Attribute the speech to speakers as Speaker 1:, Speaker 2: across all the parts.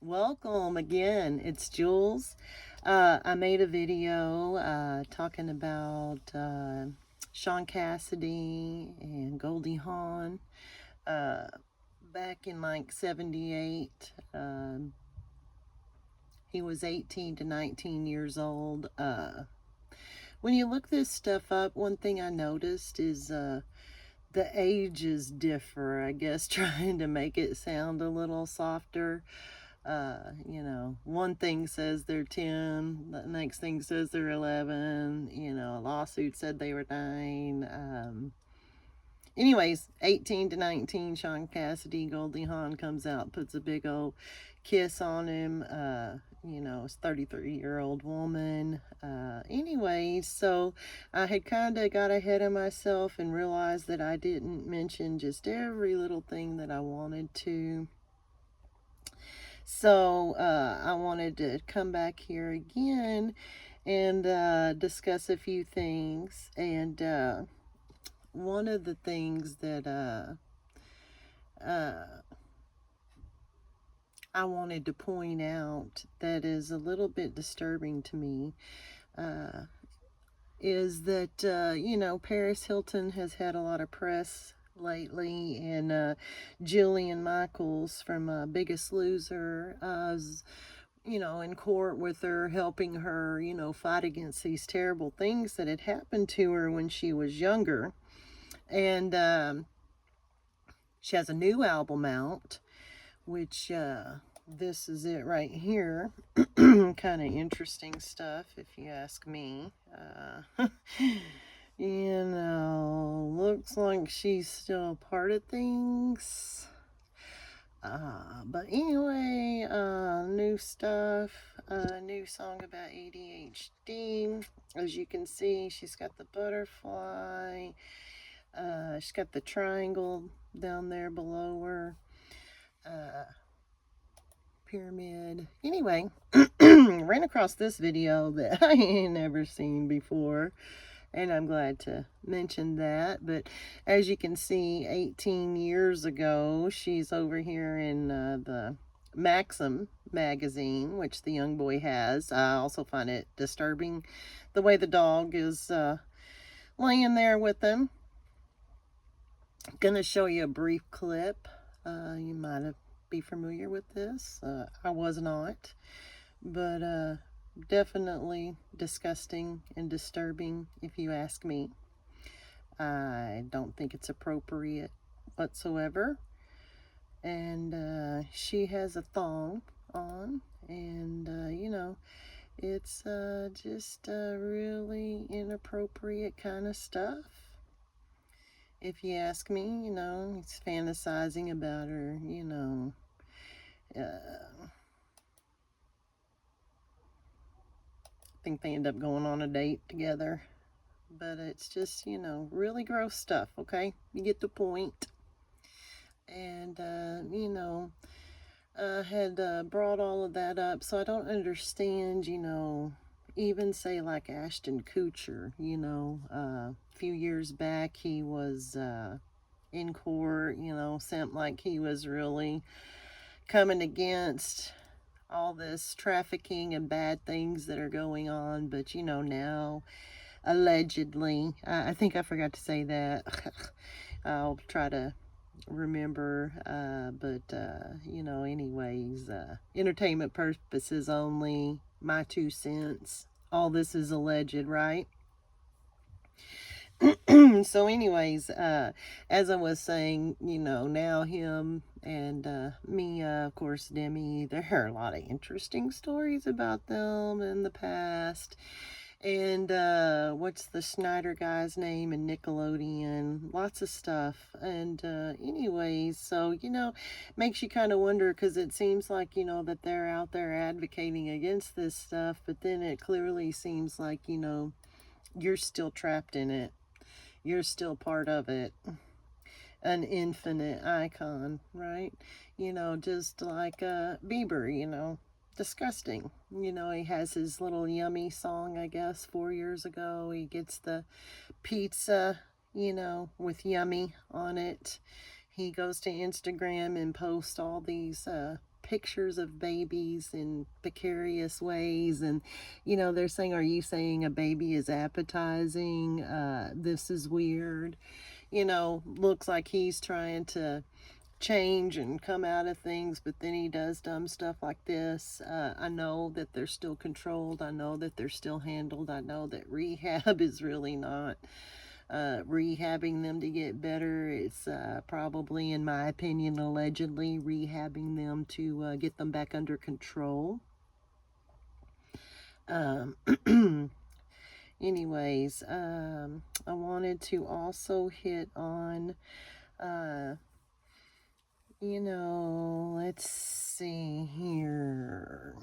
Speaker 1: Welcome again. It's Jules. I made a video talking about Sean Cassidy and Goldie Hawn uh, back in like 78. He was 18 to 19 years old. When you look this stuff up, one thing I noticed is the ages differ, I guess, trying to make it sound a little softer. One thing says they're 10, the next thing says they're 11, a lawsuit said they were 9. Anyways, 18 to 19, Sean Cassidy, Goldie Hawn comes out, puts a big old kiss on him. It's 33-year-old woman. Anyways, so I had kind of got ahead of myself and realized that I didn't mention just every little thing that I wanted to. So I wanted to come back here again and discuss a few things. And one of the things that I wanted to point out that is a little bit disturbing to me is that, Paris Hilton has had a lot of press lately, and Jillian Michaels from Biggest Loser is, in court with her, helping her, fight against these terrible things that had happened to her when she was younger. And she has a new album out, which this is it right here. Kind of interesting stuff, if you ask me. Looks like she's still part of things. But anyway, new stuff, new song about ADHD. As you can see, she's got the butterfly. She's got the triangle down there below her. Pyramid. Anyway, ran across this video that I ain't never seen before, and I'm glad to mention that. But as you can see, 18 years ago, she's over here in the Maxim magazine, which the young boy has. I also find it disturbing the way the dog is laying there with him. Gonna show you a brief clip. You might be familiar with this. I was not, but definitely disgusting and disturbing, if you ask me. I don't think it's appropriate whatsoever. And she has a thong on, and it's just really inappropriate kind of stuff. If you ask me, he's fantasizing about her, I think they end up going on a date together. But it's just, really gross stuff, okay? You get the point. And, had brought all of that up, so I don't understand, even say like Ashton Kutcher, a few years back he was in court, seemed like he was really coming against all this trafficking and bad things that are going on. But now allegedly, I think I forgot to say that. I'll try to remember, but anyways, entertainment purposes only, my 2 cents. All this is alleged, right? So anyways, as I was saying, now him and Mia, of course, Demi, there are a lot of interesting stories about them in the past. And what's the Schneider guy's name in Nickelodeon? Lots of stuff. And anyways, so, makes you kind of wonder, because it seems like, that they're out there advocating against this stuff, but then it clearly seems like, you're still trapped in it. You're still part of it. An infinite icon, right? Just like Bieber, disgusting. He has his little yummy song, I guess, 4 years ago. He gets the pizza, with yummy on it. He goes to Instagram and posts all these pictures of babies in precarious ways. And, they're saying, are you saying a baby is appetizing? This is weird. Looks like he's trying to change and come out of things, but then he does dumb stuff like this. I know that they're still controlled. I know that they're still handled. I know that rehab is really not rehabbing them to get better. It's probably, in my opinion, allegedly rehabbing them to get them back under control. Anyways, I wanted to also hit on let's see here.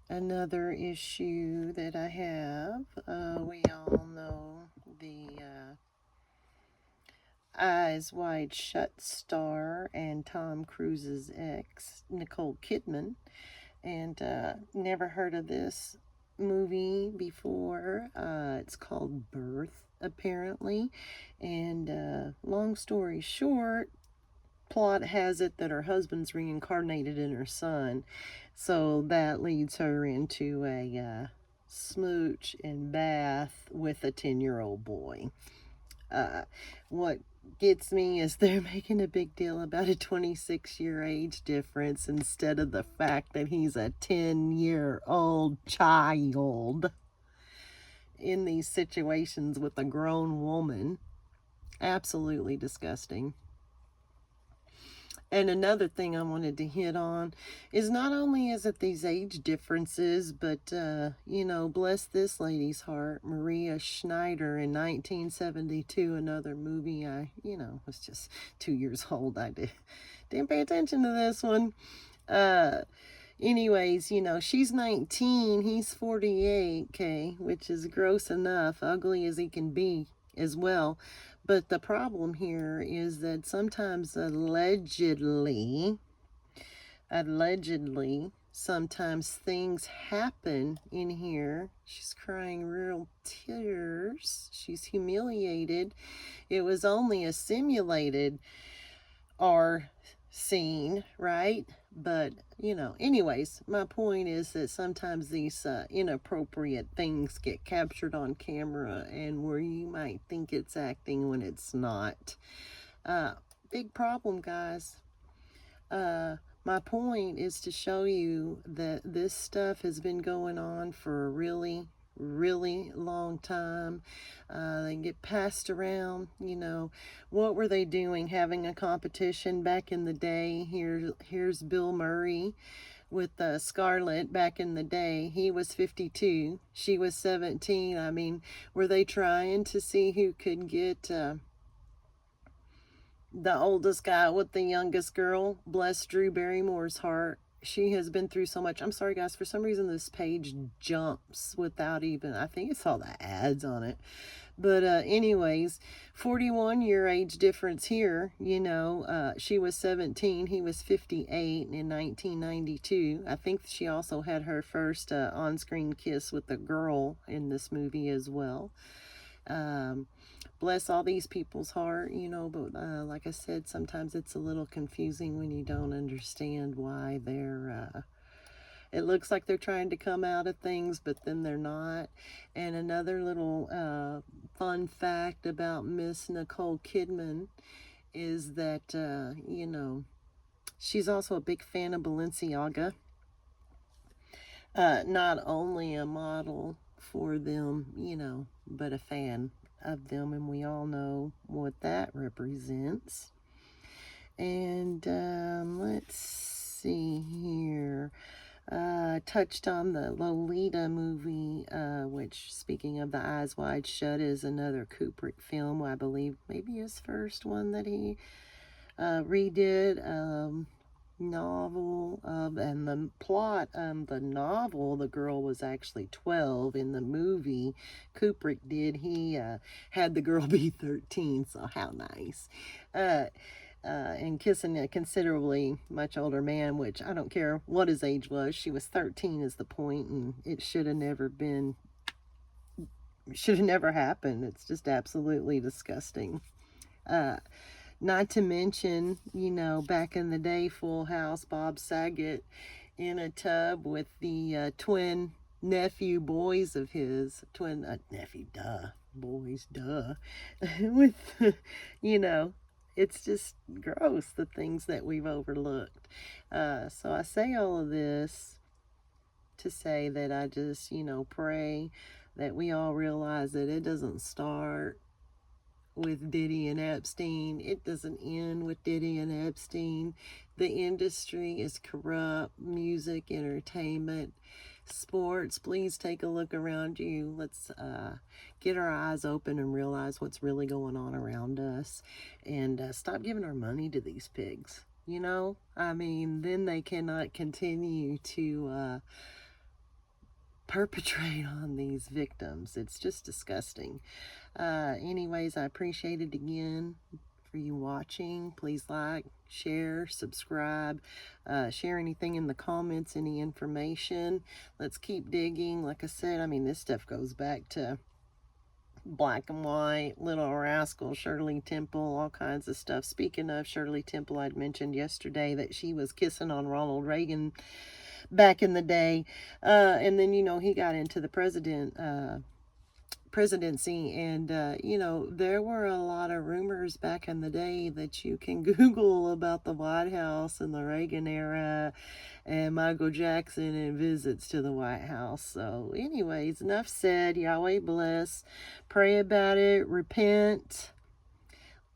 Speaker 1: Another issue that I have, we all know the Eyes Wide Shut star and Tom Cruise's ex, Nicole Kidman. And never heard of this movie before. It's called Birth, apparently. And long story short, plot has it that her husband's reincarnated in her son, so that leads her into a smooch and bath with a 10-year-old boy. What gets me is they're making a big deal about a 26-year age difference instead of the fact that he's a 10-year-old child in these situations with a grown woman. Absolutely disgusting. And another thing I wanted to hit on is not only is it these age differences, but, bless this lady's heart, Maria Schneider in 1972, another movie I, was just 2 years old. I didn't pay attention to this one. Anyways, she's 19, he's 48, okay, which is gross enough, ugly as he can be as well. But the problem here is that sometimes allegedly, sometimes things happen in here. She's crying real tears. She's humiliated. It was only a simulated R scene, right? But, anyways, my point is that sometimes these inappropriate things get captured on camera and where you might think it's acting when it's not. Big problem, guys. My point is to show you that this stuff has been going on for a really long time. They get passed around. What were they doing, having a competition back in the day? Here's Bill Murray with Scarlett back in the day. He was 52, she was 17. I mean, were they trying to see who could get the oldest guy with the youngest girl? Bless Drew Barrymore's heart. She has been through so much. I'm sorry, guys. For some reason, this page jumps without even... I think it's all the ads on it. But anyways, 41-year age difference here. She was 17. He was 58 in 1992. I think she also had her first on-screen kiss with a girl in this movie as well. Bless all these people's heart, but like I said, sometimes it's a little confusing when you don't understand why they're, it looks like they're trying to come out of things, but then they're not. And another little fun fact about Miss Nicole Kidman is that, she's also a big fan of Balenciaga. Not only a model for them, but a fan of them, and we all know what that represents. And let's see here. Touched on the Lolita movie, which, speaking of the Eyes Wide Shut, is another Kubrick film. I believe maybe his first one that he redid. Novel and the plot the novel, the girl was actually 12. In the movie Kubrick did, he had the girl be 13, so how nice. And kissing a considerably much older man, which I don't care what his age was. She was 13 is the point, and it should have never happened. It's just absolutely disgusting. Not to mention, back in the day, Full House, Bob Saget in a tub with the twin nephew boys of his, twin nephew, duh, boys, duh, with, you know, it's just gross, the things that we've overlooked. So I say all of this to say that I just, pray that we all realize that it doesn't start with Diddy and Epstein. It doesn't end with Diddy and Epstein. The industry is corrupt. Music, entertainment, sports. Please take a look around you. Let's get our eyes open and realize what's really going on around us, and stop giving our money to these pigs. Then they cannot continue to perpetrate on these victims. It's just disgusting. Anyways, I appreciate it again for you watching. Please like, share, subscribe, share anything in the comments, any information. Let's keep digging. Like I said, this stuff goes back to Black and White, Little Rascal, Shirley Temple, all kinds of stuff. Speaking of Shirley Temple, I'd mentioned yesterday that she was kissing on Ronald Reagan back in the day. And then, he got into the presidency, and there were a lot of rumors back in the day that you can Google about the White House and the Reagan era and Michael Jackson and visits to the White House. So anyways, enough said. Yahweh bless. Pray about it, repent,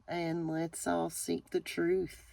Speaker 1: and let's all seek the truth.